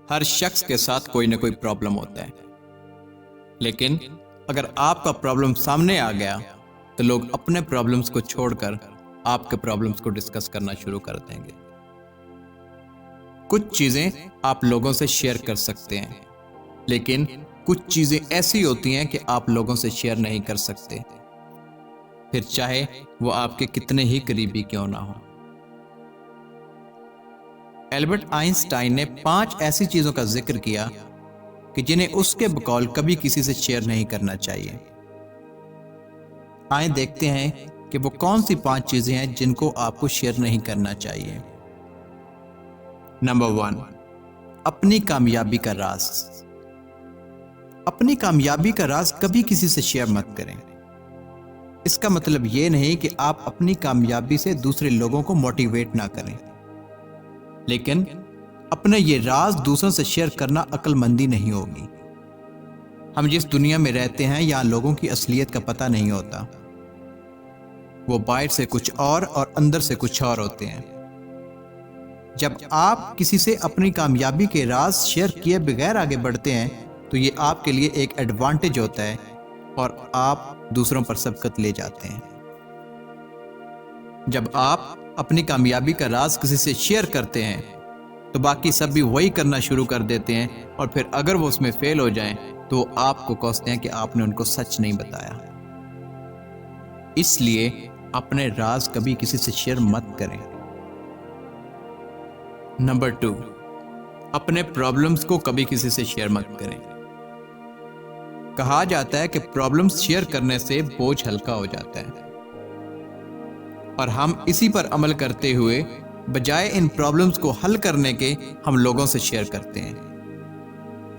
ہر شخص کے ساتھ کوئی نہ کوئی پرابلم ہوتا ہے، لیکن اگر آپ کا پرابلم سامنے آ گیا تو لوگ اپنے پرابلمز کو چھوڑ کر آپ کے پرابلمز کو ڈسکس کرنا شروع کر دیں گے۔ کچھ چیزیں آپ لوگوں سے شیئر کر سکتے ہیں، لیکن کچھ چیزیں ایسی ہوتی ہیں کہ آپ لوگوں سے شیئر نہیں کر سکتے، پھر چاہے وہ آپ کے کتنے ہی قریبی کیوں نہ ہوں۔ البرٹ آئنسٹائن نے 5 ایسی چیزوں کا ذکر کیا کہ جنہیں اس کے بقول کبھی کسی سے شیئر نہیں کرنا چاہیے۔ آئیں دیکھتے ہیں کہ وہ کون سی 5 چیزیں ہیں جن کو آپ کو شیئر نہیں کرنا چاہیے۔ نمبر 1، اپنی کامیابی کا راز۔ اپنی کامیابی کا راز کبھی کسی سے شیئر مت کریں۔ اس کا مطلب یہ نہیں کہ آپ اپنی کامیابی سے دوسرے لوگوں کو موٹیویٹ نہ کریں، لیکن اپنے یہ راز دوسروں سے شیئر کرنا عقل مندی نہیں ہوگی۔ ہم جس دنیا میں رہتے ہیں یہاں لوگوں کی اصلیت کا پتہ نہیں ہوتا، وہ باہر سے کچھ اور اندر سے کچھ اور ہوتے ہیں۔ جب آپ کسی سے اپنی کامیابی کے راز شیئر کیے بغیر آگے بڑھتے ہیں تو یہ آپ کے لیے ایک ایڈوانٹیج ہوتا ہے اور آپ دوسروں پر سبقت لے جاتے ہیں۔ جب آپ اپنی کامیابی کا راز کسی سے شیئر کرتے ہیں تو باقی سب بھی وہی کرنا شروع کر دیتے ہیں، اور پھر اگر وہ اس میں فیل ہو جائیں تو وہ آپ کو کوستے ہیں کہ آپ نے ان کو سچ نہیں بتایا۔ اس لیے اپنے راز کبھی کسی سے شیئر مت کریں۔ نمبر 2، اپنے پرابلمز کو کبھی کسی سے شیئر مت کریں۔ کہا جاتا ہے کہ پرابلمز شیئر کرنے سے بوجھ ہلکا ہو جاتا ہے، اور ہم اسی پر عمل کرتے ہوئے بجائے ان پرابلمز کو حل کرنے کے ہم لوگوں سے شیئر کرتے ہیں۔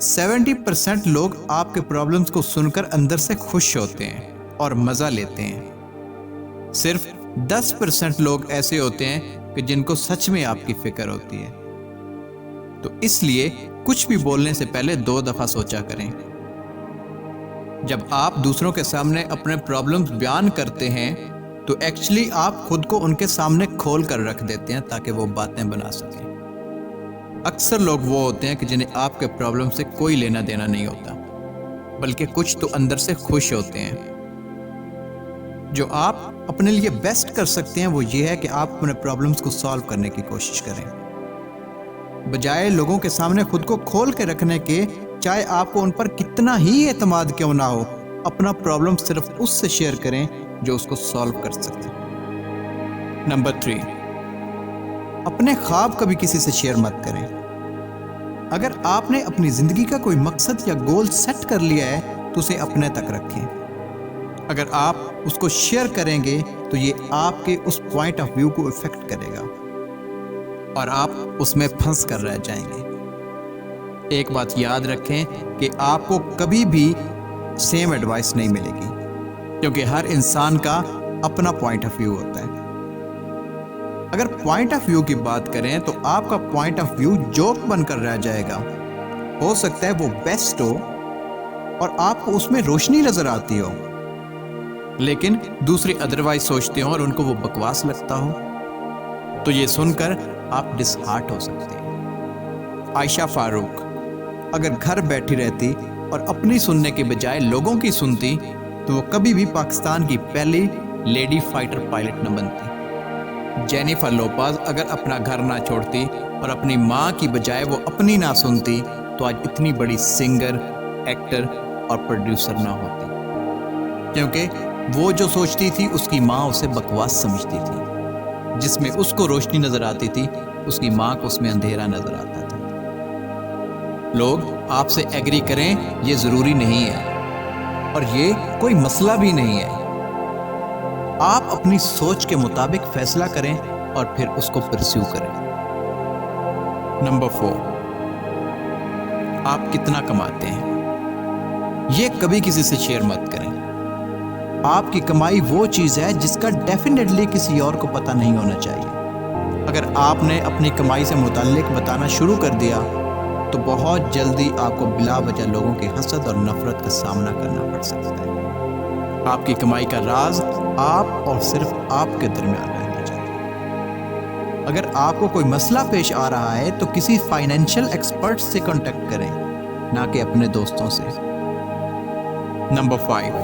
70% لوگ آپ کے پرابلمز کو سن کر اندر سے خوش ہوتے ہیں اور مزہ لیتے ہیں۔ صرف 10% لوگ ایسے ہوتے ہیں کہ جن کو سچ میں آپ کی فکر ہوتی ہے۔ تو اس لیے کچھ بھی بولنے سے پہلے 2 دفعہ سوچا کریں۔ جب آپ دوسروں کے سامنے اپنے پرابلمز بیان کرتے ہیں تو ایکچولی آپ خود کو ان کے سامنے کھول کر رکھ دیتے ہیں تاکہ وہ باتیں بنا سکیں۔ اکثر لوگ وہ ہوتے ہیں کہ جنہیں آپ کے پرابلم سے کوئی لینا دینا نہیں ہوتا، بلکہ کچھ تو اندر سے خوش ہوتے ہیں۔ جو آپ اپنے لیے بیسٹ کر سکتے ہیں وہ یہ ہے کہ آپ اپنے پرابلمز کو سالو کرنے کی کوشش کریں، بجائے لوگوں کے سامنے خود کو کھول کے رکھنے کے۔ چاہے آپ کو ان پر کتنا ہی اعتماد کیوں نہ ہو، اپنا پرابلم صرف اس سے شیئر کریں جو اس کو سالو کر سکے۔ نمبر 3، اپنے خواب کبھی کسی سے شیئر مت کریں۔ اگر آپ نے اپنی زندگی کا کوئی مقصد یا گول سیٹ کر لیا ہے تو اسے اپنے تک رکھیں۔ اگر آپ اس کو شیئر کریں گے تو یہ آپ کے اس پوائنٹ آف ویو کو افیکٹ کرے گا اور آپ اس میں پھنس کر رہ جائیں گے۔ ایک بات یاد رکھیں کہ آپ کو کبھی بھی سیم ایڈوائس نہیں ملے گی، کیونکہ ہر انسان کا اپنا پوائنٹ آف ویو ہوتا ہے۔ اگر پوائنٹ آف ویو کی بات کریں تو آپ کا پوائنٹ آف ویو جوک بن کر رہ جائے گا۔ ہو سکتا ہے وہ بیسٹ ہو اور آپ کو اس میں روشنی نظر آتی ہو، لیکن دوسرے ادروائز سوچتے ہوں اور ان کو وہ بکواس لگتا ہو، تو یہ سن کر آپ ڈس ہارٹ ہو سکتے ہیں۔ عائشہ فاروق اگر گھر بیٹھی رہتی اور اپنی سننے کے بجائے لوگوں کی سنتی تو وہ کبھی بھی پاکستان کی پہلی لیڈی فائٹر پائلٹ نہ بنتی۔ جینیفر لوپز اگر اپنا گھر نہ چھوڑتی اور اپنی ماں کی بجائے وہ اپنی نہ سنتی تو آج اتنی بڑی سنگر، ایکٹر اور پروڈیوسر نہ ہوتی، کیونکہ وہ جو سوچتی تھی اس کی ماں اسے بکواس سمجھتی تھی۔ جس میں اس کو روشنی نظر آتی تھی اس کی ماں کو اس میں اندھیرا نظر آتا تھا۔ لوگ آپ سے ایگری کریں یہ ضروری نہیں ہے، اور یہ کوئی مسئلہ بھی نہیں ہے۔ آپ اپنی سوچ کے مطابق فیصلہ کریں اور پھر اس کو پرسیو کریں۔ نمبر 4، آپ کتنا کماتے ہیں یہ کبھی کسی سے شیئر مت کریں۔ آپ کی کمائی وہ چیز ہے جس کا ڈیفینیٹلی کسی اور کو پتہ نہیں ہونا چاہیے۔ اگر آپ نے اپنی کمائی سے متعلق بتانا شروع کر دیا تو بہت جلدی آپ کو بلا وجہ لوگوں کی حسد اور نفرت کا سامنا کرنا پڑ سکتا ہے۔ آپ کی کمائی کا راز آپ اور صرف آپ کے درمیان رہنا چاہیے۔ اگر آپ کو کوئی مسئلہ پیش آ رہا ہے تو کسی فائنینشیل ایکسپرٹ سے کانٹیکٹ کریں، نہ کہ اپنے دوستوں سے۔ نمبر 5،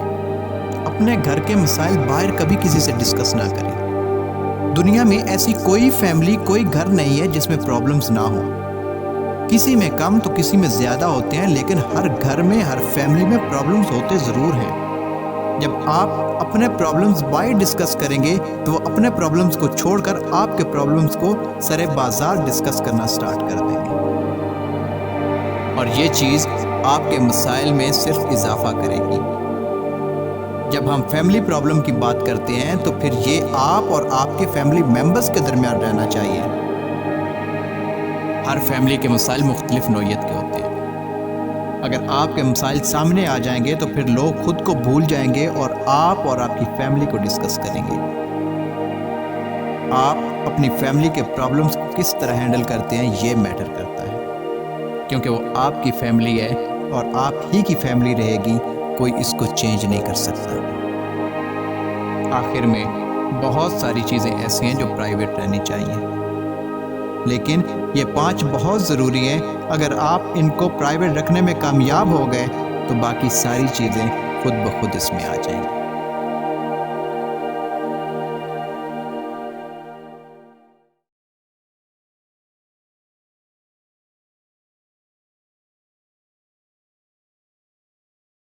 اپنے گھر کے مسائل باہر کبھی کسی سے ڈسکس نہ کریں۔ دنیا میں ایسی کوئی فیملی، کوئی گھر نہیں ہے جس میں پرابلمز نہ ہوں۔ کسی میں کم تو کسی میں زیادہ ہوتے ہیں، لیکن ہر گھر میں، ہر فیملی میں پرابلمز ہوتے ضرور ہیں۔ جب آپ اپنے پرابلمز باہر ڈسکس کریں گے تو وہ اپنے پرابلمز کو چھوڑ کر آپ کے پرابلمز کو سر بازار ڈسکس کرنا سٹارٹ کر دیں گے، اور یہ چیز آپ کے مسائل میں صرف اضافہ کرے گی۔ جب ہم فیملی پرابلم کی بات کرتے ہیں تو پھر یہ آپ اور آپ کے فیملی ممبرز کے درمیان رہنا چاہیے۔ ہر فیملی کے مسائل مختلف نوعیت کے ہوتے ہیں۔ اگر آپ کے مسائل سامنے آ جائیں گے تو پھر لوگ خود کو بھول جائیں گے اور آپ کی فیملی کو ڈسکس کریں گے۔ آپ اپنی فیملی کے پرابلمز کو کس طرح ہینڈل کرتے ہیں یہ میٹر کرتا ہے، کیونکہ وہ آپ کی فیملی ہے اور آپ ہی کی فیملی رہے گی، کوئی اس کو چینج نہیں کر سکتا۔ آخر میں بہت ساری چیزیں ایسی ہیں جو پرائیویٹ رہنی چاہیے، لیکن یہ 5 بہت ضروری ہیں۔ اگر آپ ان کو پرائیویٹ رکھنے میں کامیاب ہو گئے تو باقی ساری چیزیں خود بخود اس میں آ جائیں گی۔